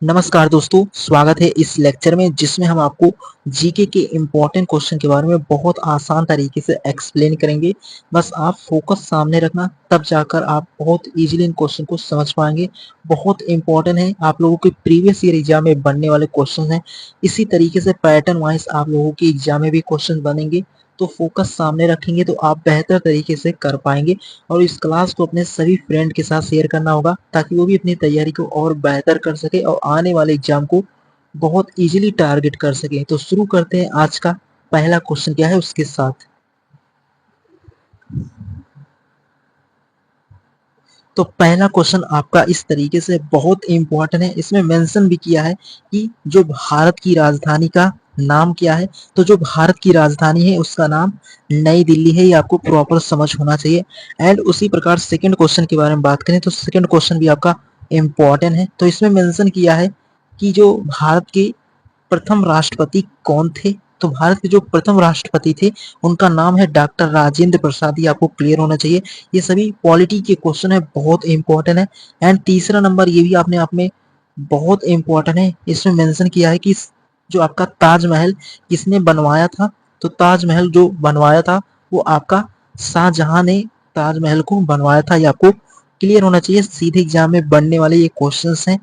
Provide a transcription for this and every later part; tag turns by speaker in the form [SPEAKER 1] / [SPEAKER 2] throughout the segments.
[SPEAKER 1] नमस्कार दोस्तों, स्वागत है इस लेक्चर में जिसमें हम आपको जीके के इम्पोर्टेंट क्वेश्चन के बारे में बहुत आसान तरीके से एक्सप्लेन करेंगे। बस आप फोकस सामने रखना, तब जाकर आप बहुत इजीली इन क्वेश्चन को समझ पाएंगे। बहुत इंपॉर्टेंट है, आप लोगों के प्रीवियस ईयर एग्जाम में बनने वाले क्वेश्चन हैं। इसी तरीके से पैटर्न वाइज आप लोगों के एग्जाम में भी क्वेश्चन बनेंगे, तो फोकस सामने रखेंगे तो आप बेहतर तरीके से कर पाएंगे। और इस क्लास को अपने सभी फ्रेंड के साथ शेयर करना होगा ताकि वो भी अपनी तैयारी को और बेहतर कर सके और आने वाले एग्जाम को बहुत इजीली टारगेट कर सके। तो शुरू करते हैं आज का पहला क्वेश्चन क्या है उसके साथ। तो पहला क्वेश्चन आपका इस तरीके से बहुत इंपॉर्टेंट है, इसमें मेंशन भी किया है कि जो भारत की राजधानी का नाम क्या है। तो जो भारत की राजधानी है उसका नाम नई दिल्ली है, ये आपको प्रॉपर समझ होना चाहिए। एंड उसी प्रकार सेकंड क्वेश्चन के बारे में बात करें तो सेकंड क्वेश्चन भी आपका इम्पॉर्टेंट है। तो इसमें मेंशन किया है कि जो भारत के प्रथम राष्ट्रपति कौन थे। तो भारत के जो प्रथम राष्ट्रपति थे उनका नाम है डॉक्टर राजेंद्र प्रसाद। ये आपको क्लियर होना चाहिए। ये सभी पॉलिटी के क्वेश्चन है, बहुत इंपॉर्टेंट है। एंड तीसरा नंबर ये भी अपने आप में बहुत इंपॉर्टेंट है, इसमें मेंशन किया है कि जो आपका ताजमहल किसने बनवाया था। तो ताजमहल जो बनवाया था वो आपका शाहजहां ने ताजमहल को बनवाया था। ये आपको क्लियर होना चाहिए, सीधे एग्जाम में बनने वाले ये क्वेश्चंस हैं।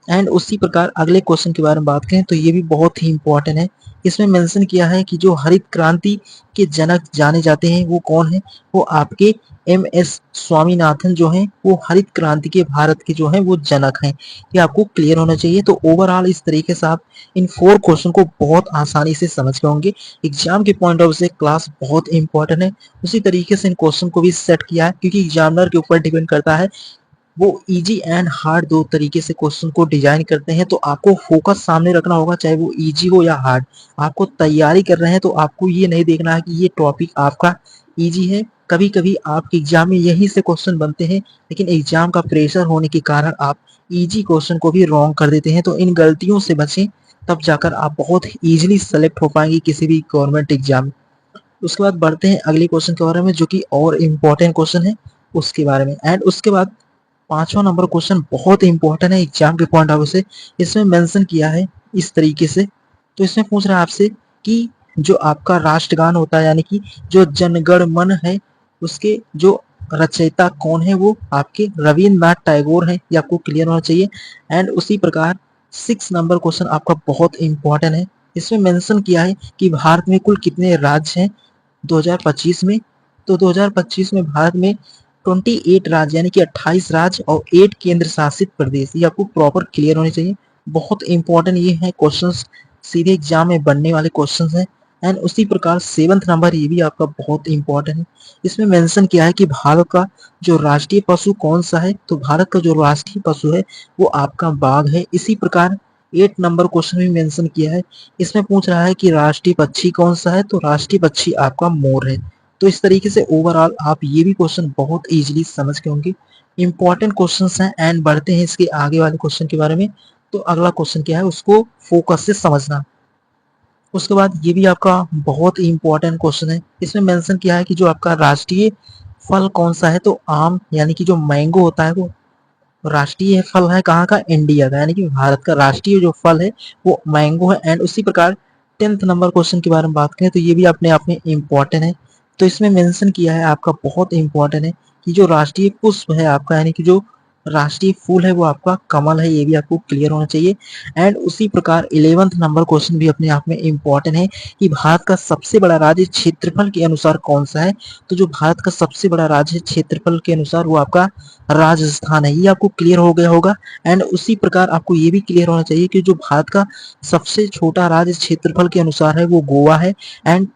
[SPEAKER 1] एंड उसी प्रकार अगले क्वेश्चन के बारे में बात करें तो ये भी बहुत ही इंपॉर्टेंट है। इसमें मेंशन किया है कि जो हरित क्रांति के जनक जाने जाते हैं वो कौन है। वो आपके एम एस स्वामीनाथन जो हैं, वो हरित क्रांति के भारत के जो हैं वो जनक हैं। ये आपको क्लियर होना चाहिए। तो ओवरऑल इस तरीके से आप इन 4 क्वेश्चन को बहुत आसानी से समझ गए होंगे। एग्जाम के पॉइंट ऑफ व्यू से क्लास बहुत इंपॉर्टेंट है। उसी तरीके से इन क्वेश्चन को भी सेट किया है क्योंकि एग्जामिनर के ऊपर डिपेंड करता है, वो इजी एंड हार्ड दो तरीके से क्वेश्चन को डिजाइन करते हैं। तो आपको फोकस सामने रखना होगा, चाहे वो इजी हो या हार्ड। आपको तैयारी कर रहे हैं तो आपको ये नहीं देखना है कि ये टॉपिक आपका इजी है। कभी कभी आपके एग्जाम में यही से क्वेश्चन बनते हैं, लेकिन एग्जाम का प्रेशर होने के कारण आप इजी क्वेश्चन को भी रॉन्ग कर देते हैं। तो इन गलतियों से बचें, तब जाकर आप बहुत इजीली सेलेक्ट हो पाएंगे किसी भी गवर्नमेंट एग्जाम में। उसके बाद बढ़ते हैं अगले क्वेश्चन के बारे में जो कि और इम्पोर्टेंट क्वेश्चन है उसके बारे में। एंड उसके बाद पांचवा नंबर क्वेश्चन बहुत इंपॉर्टेंट है एग्जाम के पॉइंट ऑफ व्यू से। इसमें मेंशन किया है इस तरीके से। तो इसमें पूछ रहा है आपसे कि जो आपका राष्ट्रगान होता है, यानी कि जो जनगण मन है, उसके जो रचयिता कौन है, वो आपके रविन्द्रनाथ टैगोर हैं। ये आपको क्लियर होना चाहिए। एंड उसी प्रकार 6 नंबर क्वेश्चन आपका बहुत इंपॉर्टेंट है। इसमें मेंशन किया है कि भारत में कुल कितने राज्य हैं 2025 में। तो 2025 में भारत में 28 राज्य यानी कि 28 राज्य और 8 केंद्र शासित प्रदेश, ये आपको प्रॉपर क्लियर होने चाहिए। बहुत इंपॉर्टेंट ये है क्वेश्चंस, सीधे एग्जाम में बनने वाले क्वेश्चंस हैं। एंड उसी प्रकार 7th नंबर ये भी आपका बहुत इंपॉर्टेंट है। इसमें मेंशन किया है कि भारत का जो राष्ट्रीय पशु कौन सा है। तो भारत का जो राष्ट्रीय पशु है वो आपका बाघ है। इसी प्रकार 8 नंबर क्वेश्चन में मेंशन किया है। इसमें पूछ रहा है कि राष्ट्रीय पक्षी कौन सा है। तो राष्ट्रीय पक्षी आपका मोर है। तो इस तरीके से ओवरऑल आप ये भी क्वेश्चन बहुत इजीली समझ के होंगे। इंपॉर्टेंट क्वेश्चंस हैं। एंड बढ़ते हैं इसके आगे वाले क्वेश्चन के बारे में। तो अगला क्वेश्चन क्या है उसको फोकस से समझना। उसके बाद ये भी आपका बहुत ही इंपॉर्टेंट क्वेश्चन है। इसमें मेंशन किया है कि जो आपका राष्ट्रीय फल कौन सा है। तो आम यानी कि जो मैंगो होता है वो राष्ट्रीय फल है कहाँ का, इंडिया का, यानी कि भारत का राष्ट्रीय जो फल है वो मैंगो है। एंड उसी प्रकार 10th नंबर क्वेश्चन के बारे में बात करें तो ये भी अपने आप में इम्पोर्टेंट है। तो इसमें मेंशन किया है आपका बहुत इम्पोर्टेंट है कि जो राष्ट्रीय पुष्प है आपका, यानी कि जो राष्ट्रीय फूल है वो आपका कमल है। ये भी आपको क्लियर होना चाहिए। एंड उसी प्रकार 11th नंबर क्वेश्चन भी अपने आप में इम्पोर्टेंट है कि भारत का सबसे बड़ा राज्य क्षेत्रफल के अनुसार कौन सा है। तो जो भारत का सबसे बड़ा राज्य क्षेत्रफल के अनुसार वो आपका राजस्थान है। ये आपको क्लियर हो गया होगा। एंड उसी प्रकार आपको ये भी क्लियर होना चाहिए कि जो भारत का सबसे छोटा राज्य क्षेत्रफल के अनुसार है वो गोवा है। एंड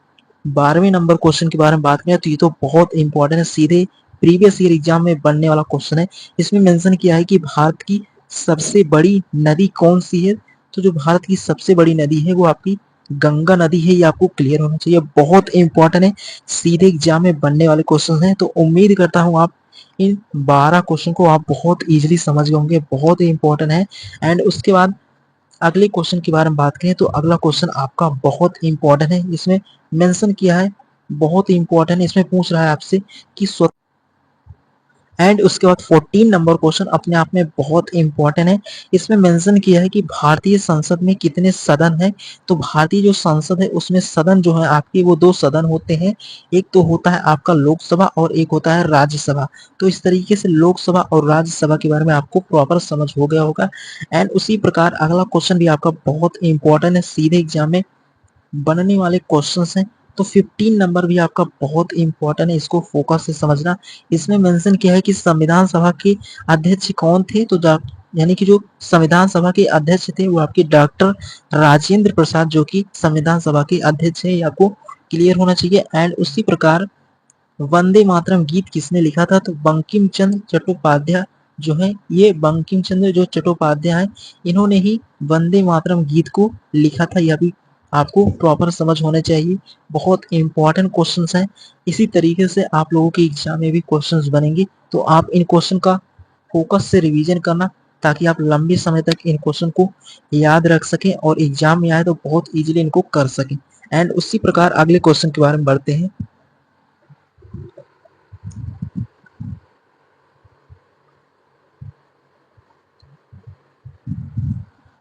[SPEAKER 1] 12वें नंबर क्वेश्चन के बारे में बात करें तो ये तो बहुत इंपॉर्टेंट है, सीधे प्रीवियस ईयर एग्जाम में बनने वाला क्वेश्चन है। इसमें मेंशन किया है कि भारत की सबसे बड़ी नदी कौन सी है। तो जो भारत की सबसे बड़ी नदी है वो आपकी गंगा नदी है। ये आपको क्लियर होना चाहिए, बहुत इंपॉर्टेंट है, सीधे एग्जाम में बनने वाले क्वेश्चन हैं। तो उम्मीद करता हूँ आप इन 12 क्वेश्चन को आप बहुत इजीली समझ गए होंगे, बहुत ही इंपॉर्टेंट है। एंड उसके बाद अगले क्वेश्चन के बारे में बात करें तो अगला क्वेश्चन आपका बहुत इंपॉर्टेंट है। इसमें मेंशन किया है बहुत ही इंपॉर्टेंट है। इसमें पूछ रहा है आपसे कि एंड उसके बाद 14 नंबर क्वेश्चन अपने आप में बहुत इंपॉर्टेंट है। इसमें मेंशन किया है कि भारतीय संसद में कितने सदन है। तो भारतीय जो संसद है उसमें सदन जो है आपके वो दो सदन होते हैं। एक तो होता है आपका लोकसभा और एक होता है राज्यसभा। तो इस तरीके से लोकसभा और राज्यसभा के बारे में आपको प्रॉपर समझ हो गया होगा। एंड उसी प्रकार अगला क्वेश्चन भी आपका बहुत इंपॉर्टेंट है, सीधे एग्जाम में बनने वाले क्वेश्चंस हैं। तो 15 नंबर भी आपका बहुत इंपॉर्टेंट है, इसको फोकस से समझना। इसमें मेंशन किया है कि संविधान सभा के अध्यक्ष कौन थे। तो यानी कि जो संविधान सभा के अध्यक्ष थे वो आपके डॉक्टर राजेंद्र प्रसाद जो कि संविधान सभा के अध्यक्ष है, ये आपको क्लियर होना चाहिए। एंड उसी प्रकार वंदे मातरम गीत किसने लिखा था। तो बंकिम चंद्र चट्टोपाध्याय जो है, ये बंकिम चंद्र जो चट्टोपाध्याय है इन्होंने ही वंदे मातरम गीत को लिखा था। यह भी आपको प्रॉपर समझ होने चाहिए, बहुत इंपॉर्टेंट क्वेश्चंस हैं। इसी तरीके से आप लोगों के एग्जाम में भी क्वेश्चंस बनेंगे, तो आप इन क्वेश्चन का फोकस से रिवीजन करना ताकि आप लंबे समय तक इन क्वेश्चन को याद रख सकें और एग्जाम में आए तो बहुत इजीली इनको कर सकें। एंड उसी प्रकार अगले क्वेश्चन के बारे में बढ़ते हैं।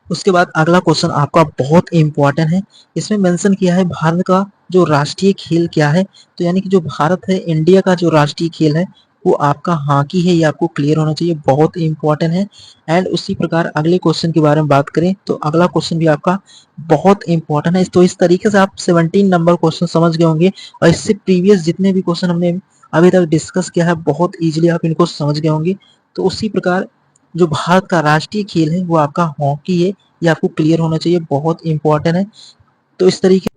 [SPEAKER 1] उसके बाद अगला क्वेश्चन आपका बहुत इंपॉर्टेंट है। इसमें मेंशन किया है भारत का जो राष्ट्रीय खेल क्या है। तो यानी कि जो भारत है, इंडिया का जो राष्ट्रीय खेल है वो आपका हॉकी है, ये आपको क्लियर होना चाहिए, बहुत इंपॉर्टेंट है। एंड उसी प्रकार अगले क्वेश्चन के बारे में बात करें तो अगला क्वेश्चन भी आपका बहुत इंपॉर्टेंट है। तो इस तरीके से आप 17 नंबर क्वेश्चन समझ गए होंगे और इससे प्रीवियस जितने भी क्वेश्चन हमने अभी तक डिस्कस किया है बहुत इजीली आप इनको समझ गए होंगे। तो उसी प्रकार जो भारत का राष्ट्रीय खेल है वो आपका हॉकी है, ये आपको क्लियर होना चाहिए, बहुत इंपॉर्टेंट है। तो इस तरीके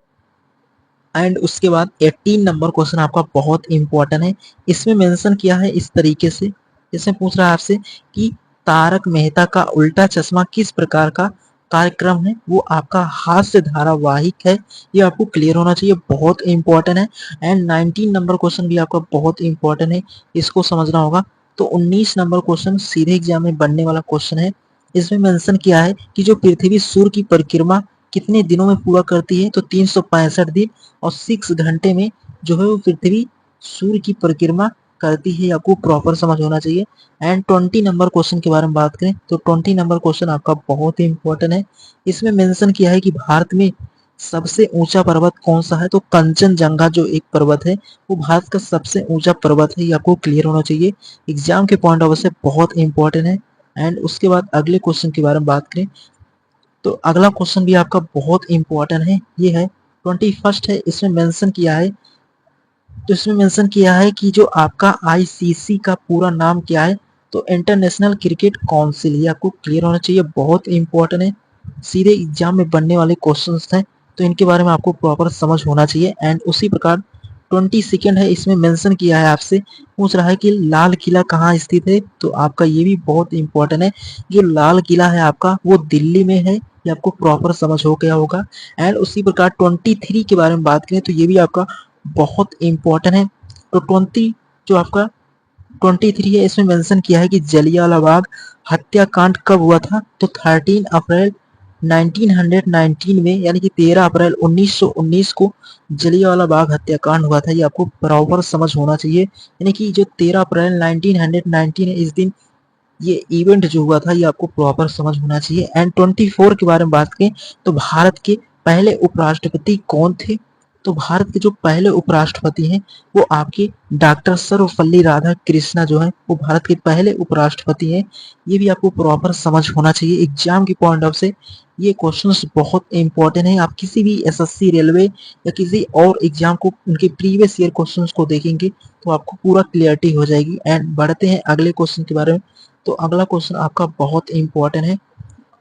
[SPEAKER 1] एंड उसके बाद 18 नंबर क्वेश्चन आपका बहुत इंपॉर्टेंट है। इसमें मेंशन किया है इस तरीके से, इसमें पूछ रहा है आपसे कि तारक मेहता का उल्टा चश्मा किस प्रकार का कार्यक्रम है। वो आपका हास्य धारावाहिक है, ये आपको क्लियर होना चाहिए, बहुत इंपॉर्टेंट है। एंड 19 नंबर क्वेश्चन भी आपका बहुत इंपॉर्टेंट है, इसको समझना होगा। तो 19 नंबर क्वेश्चन सीधे एग्जाम में बनने वाला क्वेश्चन है। इसमें मेंशन किया है कि जो पृथ्वी सूर्य की परिक्रमा कितने दिनों में पूरा करती है। तो 365 दिन और 6 घंटे में जो है वो पृथ्वी सूर्य की परिक्रमा करती है, आपको प्रॉपर समझ होना चाहिए। एंड 20 नंबर क्वेश्चन के बारे में बात करें तो 20 नंबर क्वेश्चन आपका बहुत ही इंपॉर्टेंट है। इसमें मेंशन किया है कि भारत में सबसे ऊंचा पर्वत कौन सा है। तो कंचनजंगा जो एक पर्वत है वो भारत का सबसे ऊंचा पर्वत है, ये आपको क्लियर होना चाहिए, एग्जाम के पॉइंट ऑफ व्यू से बहुत इंपॉर्टेंट है। एंड उसके बाद अगले क्वेश्चन के बारे में बात करें तो अगला क्वेश्चन भी आपका बहुत इंपॉर्टेंट है, ये है 21 है। इसमें मेंशन किया है, तो इसमें मेंशन किया है कि जो आपका आईसीसी का पूरा नाम क्या है। तो इंटरनेशनल क्रिकेट काउंसिल, ये आपको क्लियर होना चाहिए, बहुत इंपॉर्टेंट है, सीधे एग्जाम में बनने वाले क्वेश्चंस हैं, तो इनके बारे में आपको प्रॉपर समझ होना चाहिए। एंड उसी प्रकार 22 है, इसमें मेंशन किया है आपसे, पूछ रहा है कि लाल किला कहाँ स्थित है। तो आपका ये भी बहुत इंपॉर्टेंट है, जो लाल किला है आपका वो दिल्ली में है, ये आपको प्रॉपर समझ हो गया होगा। एंड उसी प्रकार 23 के बारे में बात करें तो ये भी आपका बहुत इंपॉर्टेंट है। तो 20 जो आपका 23 है, इसमें मेंशन किया है कि जलियांवाला बाग हत्याकांड कब हुआ था। तो 13 अप्रैल 1919 में, यानी कि 13 अप्रैल 1919 को जलियांवाला बाग हत्याकांड हुआ था, ये आपको प्रॉपर समझ होना चाहिए। यानी कि जो 13 अप्रैल 1919 है इस दिन ये इवेंट जो हुआ था, ये आपको प्रॉपर समझ होना चाहिए। एंड 24 के बारे में बात करें तो भारत के पहले उपराष्ट्रपति कौन थे। तो भारत के जो पहले उपराष्ट्रपति हैं वो आपके डॉक्टर सर्वपल्ली राधाकृष्णा जो है वो भारत के पहले उपराष्ट्रपति हैं, ये भी आपको प्रॉपर समझ होना चाहिए, एग्जाम की पॉइंट ऑफ से ये क्वेश्चंस बहुत इंपॉर्टेंट है। आप किसी भी एसएससी रेलवे या किसी और एग्जाम को उनके प्रीवियस ईयर क्वेश्चंस को देखेंगे तो आपको पूरा क्लियरिटी हो जाएगी। एंड बढ़ते हैं अगले क्वेश्चन के बारे में। तो अगला क्वेश्चन आपका बहुत इंपॉर्टेंट है।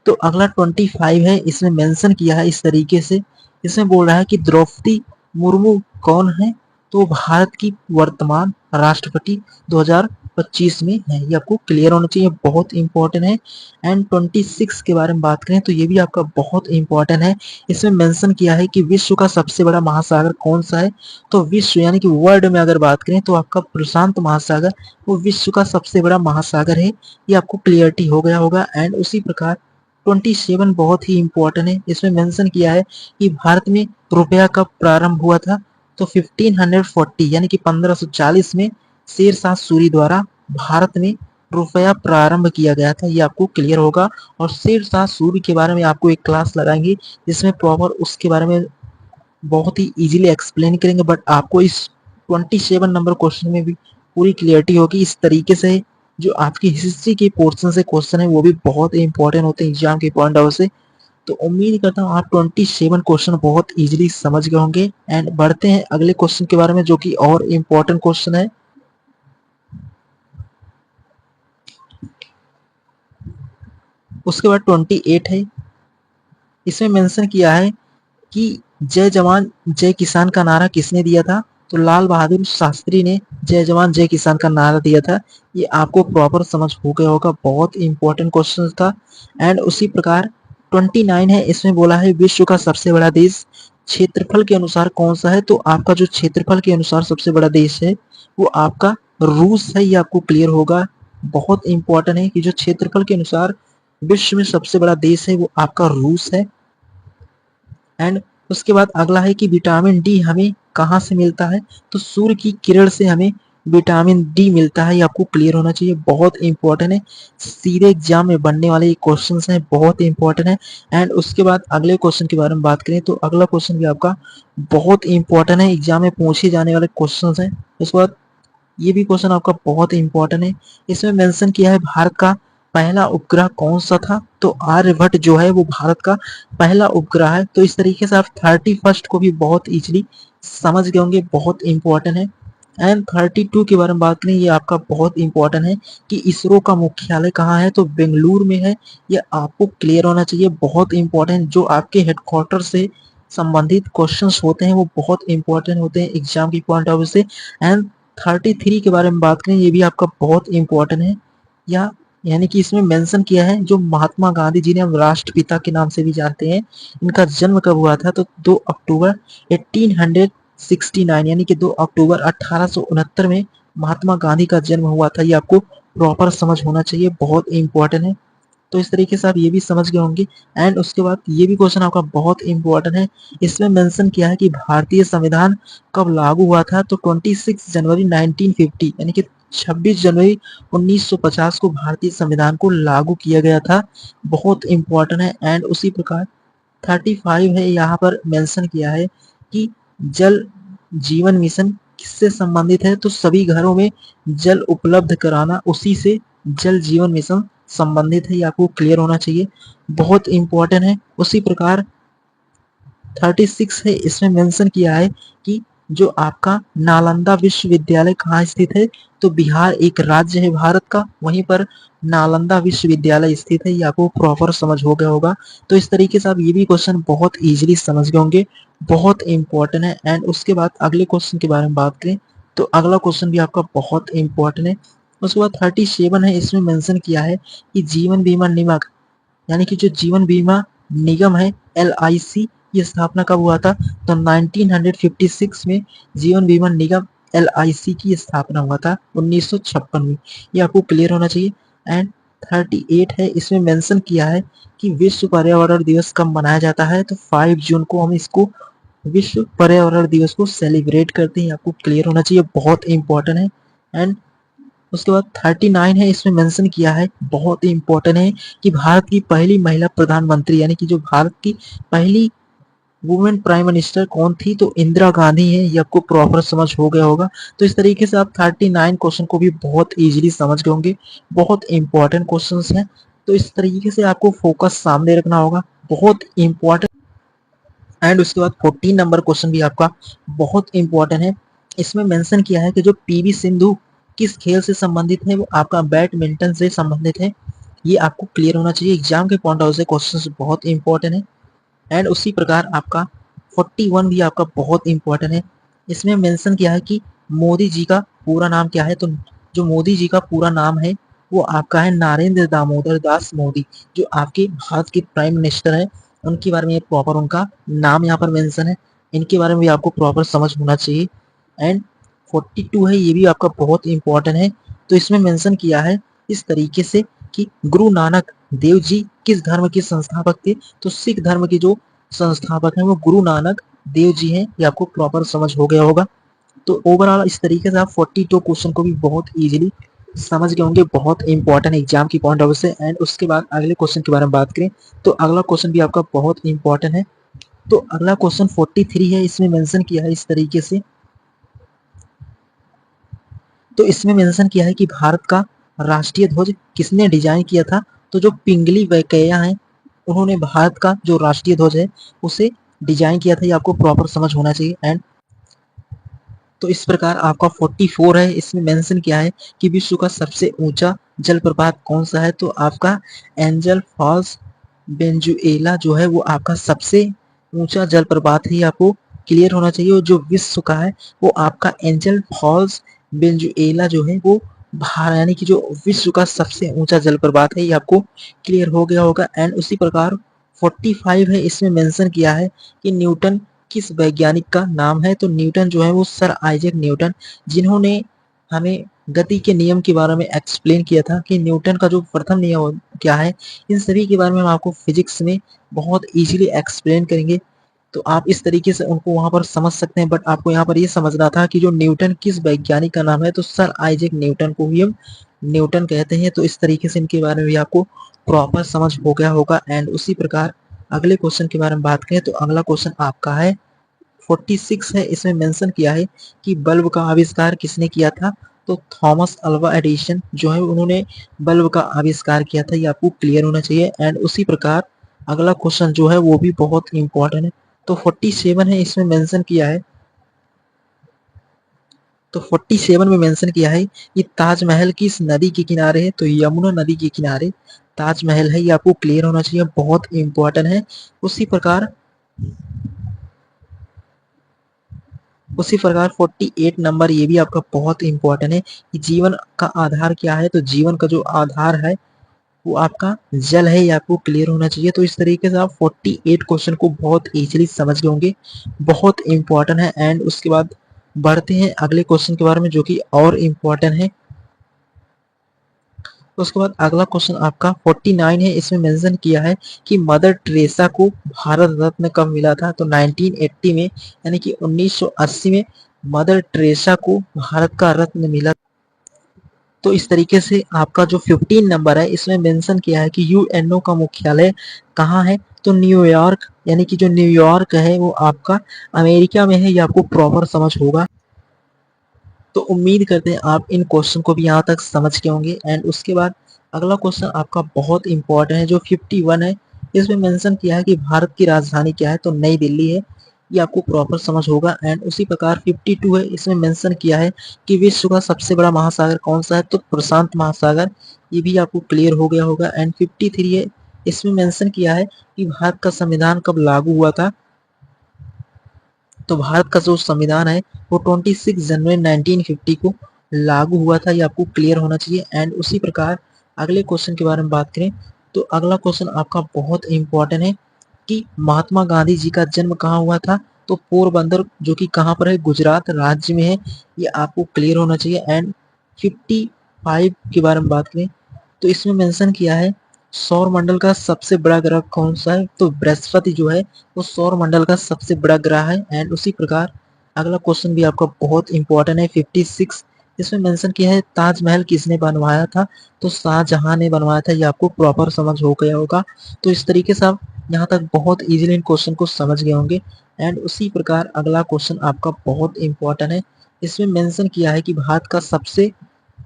[SPEAKER 1] तो अगला 25 है, इसमें मेंशन किया है इस तरीके से, इसमें बोल रहा है कि द्रौपदी मुर्मू कौन है। तो भारत की वर्तमान राष्ट्रपति 2025 में है, ये आपको क्लियर होना चाहिए, बहुत इंपॉर्टेंट है। एंड 26 के बारे में बात करें तो ये भी आपका बहुत इंपॉर्टेंट है। इसमें मेंशन किया है कि विश्व का सबसे बड़ा महासागर कौन सा है। तो विश्व यानी कि वर्ल्ड में अगर बात करें तो आपका प्रशांत महासागर वो विश्व का सबसे बड़ा महासागर है, ये आपको क्लियरिटी हो गया होगा। एंड उसी प्रकार 27 बहुत ही इंपॉर्टेंट है, इसमें मेंशन किया है कि भारत में रुपया कब प्रारंभ हुआ था। तो 1540 यानी कि 1540 में शेर शाह सूरी द्वारा भारत में रुपया प्रारंभ किया गया था, ये आपको क्लियर होगा। और शेरशाह सूरी के बारे में आपको एक क्लास लगाएंगे जिसमें प्रॉपर उसके बारे में बहुत ही इजीली एक्सप्लेन करेंगे, बट आपको इस 27 नंबर क्वेश्चन में भी पूरी क्लियरिटी होगी। इस तरीके से जो आपकी हिस्ट्री के पोर्शन से क्वेश्चन है वो भी बहुत इंपॉर्टेंट होते हैं एग्जाम के पॉइंट ऑफ व्यू से। तो उम्मीद करता हूँ आप 27 क्वेश्चन बहुत इजीली समझ गए होंगे। एंड बढ़ते हैं अगले क्वेश्चन के बारे में जो कि और इम्पोर्टेंट क्वेश्चन है। उसके बाद 28 है, इसमें मेंशन किया है कि जय जवान जय किसान का नारा किसने दिया था? तो लाल बहादुर शास्त्री ने जय जवान जय किसान का नारा दिया था। ये आपको प्रॉपर समझ हो गया होगा, बहुत इंपॉर्टेंट क्वेश्चन था। एंड उसी प्रकार 29 है, इसमें बोला है विश्व का सबसे बड़ा देश क्षेत्रफल के अनुसार कौन सा है? तो आपका जो क्षेत्रफल के अनुसार सबसे बड़ा देश है वो आपका रूस है, ये आपको क्लियर होगा। बहुत इंपॉर्टेंट है कि जो क्षेत्रफल के अनुसार विश्व में सबसे बड़ा देश है वो आपका रूस है। एंड उसके बाद अगला है कि विटामिन डी हमें कहाँ से मिलता है? तो सूर्य की किरण से हमें विटामिन डी मिलता है, ये आपको क्लियर होना चाहिए, बहुत इंपॉर्टेंट है। सीधे एग्जाम में बनने वाले ये क्वेश्चन हैं, बहुत इंपॉर्टेंट है। एंड उसके बाद अगले क्वेश्चन के बारे में बात करें तो अगला क्वेश्चन भी आपका बहुत इंपॉर्टेंट है, एग्जाम में पूछे जाने वाले क्वेश्चन है। उसके बाद ये भी क्वेश्चन आपका बहुत इंपॉर्टेंट है, इसमें मेंशन किया है भारत का पहला उपग्रह कौन सा था? तो आर्यभट्ट जो है वो भारत का पहला उपग्रह है। तो इस तरीके से आप 31 को भी बहुत इजीली समझ गए होंगे, बहुत इंपॉर्टेंट है। एंड 32 के बारे में बात करें, ये आपका बहुत इंपॉर्टेंट है कि इसरो का मुख्यालय कहाँ है? तो बेंगलुरु में है, ये आपको क्लियर होना चाहिए, बहुत इंपॉर्टेंट। जो आपके हेडक्वार्टर से संबंधित क्वेश्चंस होते हैं वो बहुत इंपॉर्टेंट होते हैं एग्जाम की पॉइंट ऑफ व्यू से। एंड 33 के बारे में बात करें, ये भी आपका बहुत इंपॉर्टेंट है, या यानी कि इसमें मेंशन किया है जो महात्मा गांधी जी ने हम राष्ट्रपिता के नाम से भी जानते हैं, इनका जन्म कब हुआ था? तो 2 अक्टूबर 1869 यानी कि 2 अक्टूबर 1869 में महात्मा गांधी का जन्म हुआ था, ये आपको प्रॉपर समझ होना चाहिए, बहुत इंपॉर्टेंट है। तो इस तरीके से आप ये भी समझ गए होंगे। एंड उसके बाद ये भी क्वेश्चन आपका बहुत इंपॉर्टेंट है, इसमें मेंशन किया है कि भारतीय संविधान कब लागू हुआ था? तो 26 जनवरी 1950 यानी कि 26 जनवरी 1950 को भारतीय संविधान को लागू किया गया था, बहुत इंपॉर्टेंट है। एंड उसी प्रकार 35 है, यहाँ पर मेंशन किया है कि जल जीवन मिशन किससे संबंधित है? तो सभी घरों में जल उपलब्ध कराना, उसी से जल जीवन मिशन संबंधित है, ये आपको क्लियर होना चाहिए, बहुत इंपॉर्टेंट है। उसी प्रकार 36 है, इसमें मेंशन किया है कि जो आपका नालंदा विश्वविद्यालय कहाँ स्थित है? तो बिहार एक राज्य है भारत का, वहीं पर नालंदा विश्वविद्यालय स्थित है, ये आपको प्रॉपर समझ हो गया होगा। तो इस तरीके से आप ये भी क्वेश्चन बहुत इजीली समझ गए होंगे, बहुत इंपॉर्टेंट है। एंड उसके बाद अगले क्वेश्चन के बारे में बात करें तो अगला क्वेश्चन भी आपका बहुत इंपॉर्टेंट है। उसके बाद 37 है, इसमें मेंशन किया है कि जीवन बीमा निगम यानी कि जो जीवन बीमा निगम है LIC, ये स्थापना कब हुआ था? तो 1956 में जीवन बीमा निगम LIC की स्थापना हुआ था 1956 में, ये आपको क्लियर होना चाहिए। एंड 38 है, इसमें मेंशन किया है कि विश्व पर्यावरण दिवस कब मनाया जाता है? तो 5 जून को हम इसको विश्व पर्यावरण दिवस को सेलिब्रेट करते हैं, आपको क्लियर होना चाहिए, बहुत इंपॉर्टेंट है। एंड उसके बाद 39 है, इसमें मेंशन किया है, बहुत ही इंपॉर्टेंट है कि भारत की पहली महिला प्रधानमंत्री यानी कि जो भारत की पहली वुमेन प्राइम मिनिस्टर कौन थी? तो इंदिरा गांधी है, ये आपको प्रॉपर समझ हो गया होगा। तो इस तरीके से आप 39 क्वेश्चन को भी बहुत इजीली समझ गए होंगे, बहुत इंपॉर्टेंट क्वेश्चंस हैं। तो इस तरीके से आपको फोकस सामने रखना होगा, बहुत इंपॉर्टेंट। एंड उसके बाद 14 नंबर क्वेश्चन भी आपका बहुत इंपॉर्टेंट है, इसमें मेंशन किया है कि जो PV सिंधु किस खेल से संबंधित है? वो आपका बैडमिंटन से संबंधित है, ये आपको क्लियर होना चाहिए, एग्जाम के पॉइंट ऑफ व्यू से क्वेश्चन बहुत इंपॉर्टेंट है। एंड उसी प्रकार आपका 41 भी आपका बहुत इंपॉर्टेंट है, इसमें मेंशन किया है कि मोदी जी का पूरा नाम क्या है? तो जो मोदी जी का पूरा नाम है वो आपका है नरेंद्र दामोदर दास मोदी, जो आपके भारत के प्राइम मिनिस्टर है, उनके बारे में प्रॉपर उनका नाम यहाँ पर मेंशन है, इनके बारे में भी आपको प्रॉपर समझ होना चाहिए। एंड 42 है, ये भी आपका बहुत इंपॉर्टेंट है, तो इसमें मेंशन किया है इस तरीके से कि गुरु नानक देव जी किस धर्म के संस्थापक थे? तो सिख धर्म के जो संस्थापक हैं वो गुरु नानक देव जी हैं, ये आपको प्रॉपर समझ हो गया होगा। तो ओवरऑल इस तरीके से आप 42 क्वेश्चन को भी बहुत इजीली समझ गए होंगे, बहुत इंपॉर्टेंट एग्जाम की पॉइंट ऑफ व्यू से। एंड उसके बाद अगले क्वेश्चन के बारे में बात करें तो अगला क्वेश्चन भी आपका बहुत इंपॉर्टेंट है। तो अगला क्वेश्चन 43 है, इसमें मेंशन किया है इस तरीके से। तो इसमें मेंशन किया है कि भारत का राष्ट्रीय ध्वज किसने डिजाइन किया था। तो जो पिंगली वेंकैया हैं उन्होंने भारत का जो राष्ट्रीय ध्वज है उसे डिजाइन किया था। ये आपको प्रॉपर समझ होना चाहिए। एंड तो इस प्रकार आपका 44 है, इसमें मेंशन किया है कि विश्व का सबसे ऊंचा जलप्रपात कौन सा है। तो आपका एंजल फॉल्स वेनेजुएला जो है वो आपका सबसे ऊंचा जलप्रपात है, आपको क्लियर होना चाहिए। और जो विश्व का है वो आपका एंजल फॉल्स वेनेजुएला जो है वो यानी कि जो विश्व का सबसे ऊंचा जलप्रपात है, ये आपको क्लियर हो गया होगा। एंड उसी प्रकार 45 है, इसमें मेंशन किया है कि न्यूटन किस वैज्ञानिक का नाम है। तो न्यूटन जो है वो सर आइजैक न्यूटन, जिन्होंने हमें गति के नियम के बारे में एक्सप्लेन किया था कि न्यूटन का जो प्रथम नियम क्या है, इन सभी के बारे में हम आपको फिजिक्स में बहुत इजीली एक्सप्लेन करेंगे। तो आप इस तरीके से उनको वहां पर समझ सकते हैं। बट आपको यहाँ पर ये समझना था कि जो न्यूटन किस वैज्ञानिक का नाम है, तो सर आइजैक न्यूटन को ही हम न्यूटन कहते हैं। तो इस तरीके से इनके बारे में भी आपको प्रॉपर समझ हो गया होगा। एंड उसी प्रकार अगले क्वेश्चन के बारे में बात करें तो अगला क्वेश्चन आपका है 46 है, इसमें मेंशन किया है कि बल्ब का आविष्कार किसने किया था। तो थॉमस अल्वा एडिसन जो है उन्होंने बल्ब का आविष्कार किया था, ये आपको क्लियर होना चाहिए। एंड उसी प्रकार अगला क्वेश्चन जो है वो भी बहुत इंपॉर्टेंट है। तो 47 है, इसमें मेंशन किया है। तो 47 में मेंशन किया है कि ताजमहल किस नदी के किनारे है। तो यमुना नदी के किनारे ताजमहल है, ये आपको क्लियर होना चाहिए, बहुत इंपॉर्टेंट है। उसी प्रकार 48 नंबर ये भी आपका बहुत इंपॉर्टेंट है कि जीवन का आधार क्या है। तो जीवन का जो आधार है वो आपका जल है, ये आपको क्लियर होना चाहिए। तो इस तरीके से आप 48 क्वेश्चन को बहुत इजीली समझ गए होंगे, बहुत इंपॉर्टेंट है। एंड उसके बाद बढ़ते हैं अगले क्वेश्चन के बारे में जो कि और इम्पोर्टेंट है। उसके बाद अगला क्वेश्चन आपका 49 है, इसमें मेंशन किया है कि मदर टेरेसा को भारत रत्न कब मिला था। तो 1980 में, यानी कि 1980 में मदर टेरेसा को भारत का रत्न मिला। तो इस तरीके से आपका जो 15 नंबर है इसमें मेंशन किया है कि यूएनओ का मुख्यालय कहाँ है। तो न्यूयॉर्क, यानी कि जो न्यूयॉर्क है वो आपका अमेरिका में है, ये आपको प्रॉपर समझ होगा। तो उम्मीद करते हैं आप इन क्वेश्चन को भी यहाँ तक समझ के होंगे। एंड उसके बाद अगला क्वेश्चन आपका बहुत इंपॉर्टेंट है, जो 51 है, इसमें मेंशन किया है कि भारत की राजधानी क्या है। तो नई दिल्ली है, ये आपको प्रॉपर समझ होगा। एंड उसी प्रकार 52 है, इसमें मेंशन किया है कि विश्व का सबसे बड़ा महासागर कौन सा है। तो प्रशांत महासागर, ये भी आपको क्लियर हो गया होगा। एंड 53 है, इसमें मेंशन किया है कि भारत का संविधान कब लागू हुआ था। तो भारत का जो संविधान है वो 26 जनवरी 1950 को लागू हुआ था, ये आपको क्लियर होना चाहिए। एंड उसी प्रकार अगले क्वेश्चन के बारे में बात करें तो अगला क्वेश्चन आपका बहुत इंपॉर्टेंट है कि महात्मा गांधी जी का जन्म कहाँ हुआ था। तो पोरबंदर, जो कि कहाँ पर है, गुजरात राज्य में है, ये आपको क्लियर होना चाहिए। एंड 55 के बारे में बात करें तो इसमें मेंशन किया है सौर मंडल का सबसे बड़ा ग्रह कौन सा है। तो बृहस्पति जो है वो सौर मंडल का सबसे बड़ा ग्रह है। एंड उसी प्रकार अगला क्वेश्चन भी आपका बहुत इंपॉर्टेंट है 56, इसमें मेंशन किया है ताजमहल किसने बनवाया था। तो शाहजहां ने बनवाया था, ये आपको प्रॉपर समझ हो गया होगा। तो इस तरीके से आप यहाँ तक बहुत इजीली इन क्वेश्चन को समझ गए होंगे। एंड उसी प्रकार अगला क्वेश्चन आपका बहुत इंपॉर्टेंट है, इसमें मेंशन किया है कि भारत का सबसे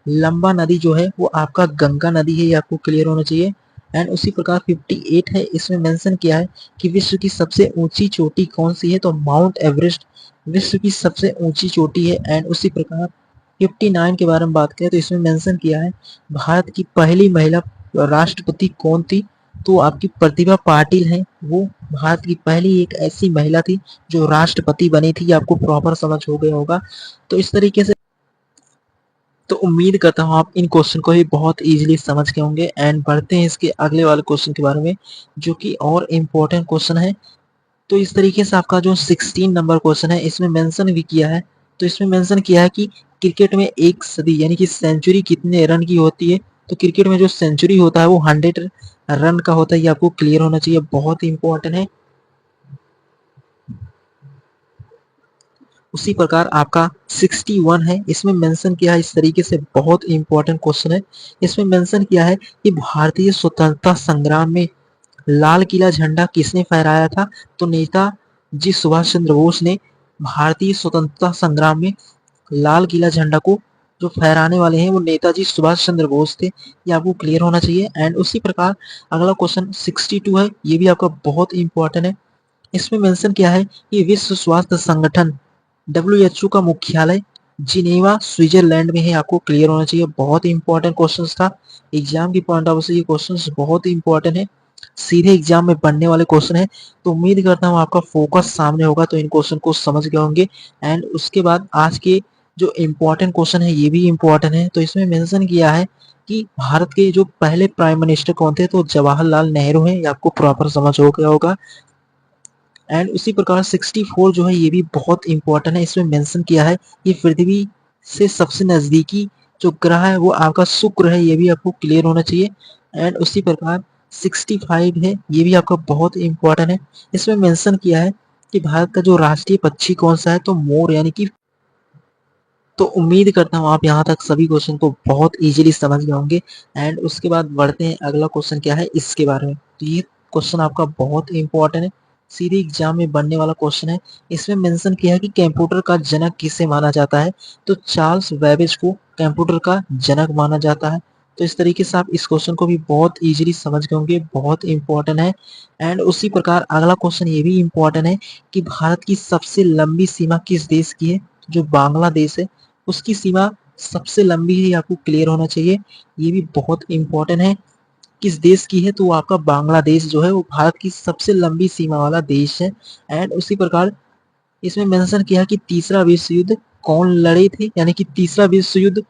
[SPEAKER 1] लंबा नदी जो है वो आपका गंगा नदी है, ये आपको क्लियर होना चाहिए। एंड उसी प्रकार 58 है, इसमें मेंशन किया है कि विश्व की सबसे ऊंची चोटी कौन सी है। तो माउंट एवरेस्ट विश्व की सबसे ऊंची चोटी है। एंड उसी प्रकार 59 के बारे में बात करें तो इसमें मेंशन किया है भारत की पहली महिला राष्ट्रपति कौन थी। तो आपकी प्रतिभा पाटिल है, वो भारत की पहली एक ऐसी महिला थी जो राष्ट्रपति बनी थी, आपको प्रॉपर समझ हो गया होगा। तो इस तरीके से तो उम्मीद करता हूँ आप इन क्वेश्चन को ही बहुत इजीली समझ के होंगे। एंड बढ़ते हैं इसके अगले वाले क्वेश्चन के बारे में जो कि और इम्पोर्टेंट क्वेश्चन है। तो इस तरीके से आपका जो 16 नंबर क्वेश्चन है इसमें मेंशन भी किया है। तो इसमें मेंशन किया है कि क्रिकेट में एक सदी यानी कि सेंचुरी कितने रन की होती है। तो क्रिकेट में जो सेंचुरी होता है वो 100 रन का होता है, ये आपको क्लियर होना चाहिए, बहुत इंपॉर्टेंट है। उसी प्रकार आपका 61 है, इसमें मेंशन किया है इस तरीके से, बहुत इंपॉर्टेंट क्वेश्चन है। इसमें मेंशन किया है कि भारतीय स्वतंत्रता संग्राम में लाल किला झंडा किसने फहराया था? तो नेताजी सुभाष चंद्र बोस ने भारतीय स्वतंत्रता संग्राम में लाल किला झंडा को जो फहराने वाले हैं वो नेताजी सुभाष चंद्र बोस थे। ये आपको क्लियर होना चाहिए। एंड उसी प्रकार अगला क्वेश्चन 62 है, ये भी आपका बहुत इंपॉर्टेंट है। इसमें मेंशन किया है कि विश्व स्वास्थ्य संगठन WHO का मुख्यालय जिनेवा स्विट्जरलैंड में है। आपको क्लियर होना चाहिए, बहुत इंपॉर्टेंट क्वेश्चन था। एग्जाम की पॉइंट ऑफ व्यू से ये क्वेश्चन बहुत इंपॉर्टेंट है, सीधे एग्जाम में बनने वाले क्वेश्चन है। तो उम्मीद करता हूँ आपका फोकस सामने होगा, तो इन क्वेश्चन को समझ गए होंगे। एंड उसके बाद आज के जो इम्पोर्टेंट क्वेश्चन है ये भी इम्पोर्टेंट है। तो इसमें मेंशन किया है कि भारत के जो पहले प्राइम मिनिस्टर कौन थे? तो जवाहरलाल नेहरू हैं। ये आपको प्रॉपर समझ हो गया होगा। एंड उसी प्रकार 64 जो है ये भी बहुत इंपॉर्टेंट है। इसमें मेंशन किया है कि पृथ्वी से सबसे नजदीकी जो ग्रह है वो आपका शुक्र है। ये भी आपको क्लियर होना चाहिए। एंड उसी प्रकार 65 है, ये भी आपका बहुत इंपॉर्टेंट है। इसमें मेंशन किया है कि भारत का जो राष्ट्रीय पक्षी कौन सा है? तो मोर, यानी कि। तो उम्मीद करता हूँ आप यहाँ तक सभी क्वेश्चन को बहुत इजीली समझ गए होंगे। एंड उसके बाद बढ़ते हैं, अगला क्वेश्चन क्या है इसके बारे में। तो ये क्वेश्चन आपका बहुत इंपॉर्टेंट है, सीधे एग्जाम में बनने वाला क्वेश्चन है। इसमें मेंशन किया है कि कंप्यूटर का जनक किसे माना जाता है? तो चार्ल्स बेबेज को कंप्यूटर का जनक माना जाता है। तो इस तरीके से आप इस क्वेश्चन को भी बहुत इजीली समझ गए होंगे, बहुत इंपॉर्टेंट है। एंड उसी प्रकार अगला क्वेश्चन ये भी इंपॉर्टेंट है कि भारत की सबसे लंबी सीमा किस देश की है? जो बांग्लादेश है उसकी सीमा सबसे लंबी है, ये आपको क्लियर होना चाहिए। ये भी बहुत इंपॉर्टेंट है, किस देश की है? तो आपका बांग्लादेश जो है वो भारत की सबसे लंबी सीमा वाला देश है। एंड उसी प्रकार इसमें मेंशन किया कि तीसरा विश्व युद्ध कौन लड़े थे, यानी कि तीसरा विश्व युद्ध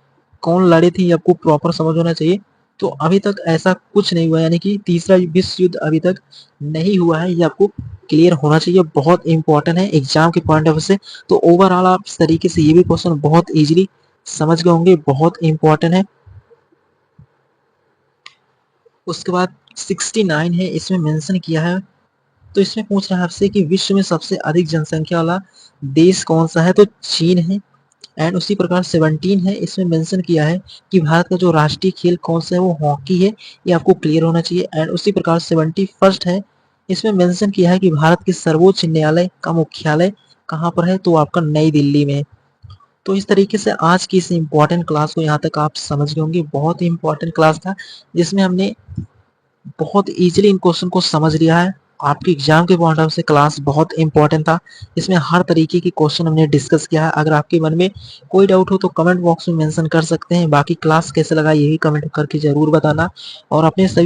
[SPEAKER 1] कौन लड़े थे, ये आपको प्रॉपर समझ होना चाहिए। तो अभी तक ऐसा कुछ नहीं हुआ, यानी कि तीसरा विश्व युद्ध अभी तक नहीं हुआ है, ये आपको क्लियर होना चाहिए, बहुत इंपॉर्टेंट है एग्जाम के पॉइंट ऑफ व्यू से। तो ओवरऑल आप इस तरीके से ये भी क्वेश्चन बहुत इजीली समझ गए होंगे, बहुत इंपॉर्टेंट है। उसके बाद 69 है, इसमें मेंशन किया है, तो इसमें पूछ रहा है आपसे कि विश्व में सबसे अधिक जनसंख्या वाला देश कौन सा है? तो चीन है। एंड उसी प्रकार 17 है, इसमें मेंशन किया है कि भारत का जो राष्ट्रीय खेल कौन सा है? वो हॉकी है, ये आपको क्लियर होना चाहिए। एंड उसी प्रकार 71 है, इसमें मेंशन किया है कि भारत के सर्वोच्च न्यायालय का मुख्यालय कहाँ पर है? तो आपका नई दिल्ली में। तो इस तरीके से आज की इस इम्पोर्टेंट क्लास को यहाँ तक आप समझ गए होंगे, बहुत ही इंपॉर्टेंट क्लास था जिसमें हमने बहुत इजीली इन क्वेश्चन को समझ लिया है। आपके एग्जाम के पॉइंट ऑफ से क्लास बहुत इंपॉर्टेंट था, इसमें हर तरीके के क्वेश्चन हमने डिस्कस किया है। अगर आपके मन में कोई डाउट हो तो कमेंट बॉक्स में मेंशन कर सकते हैं। बाकी क्लास कैसे लगा यही कमेंट करके जरूर बताना, और अपने सभी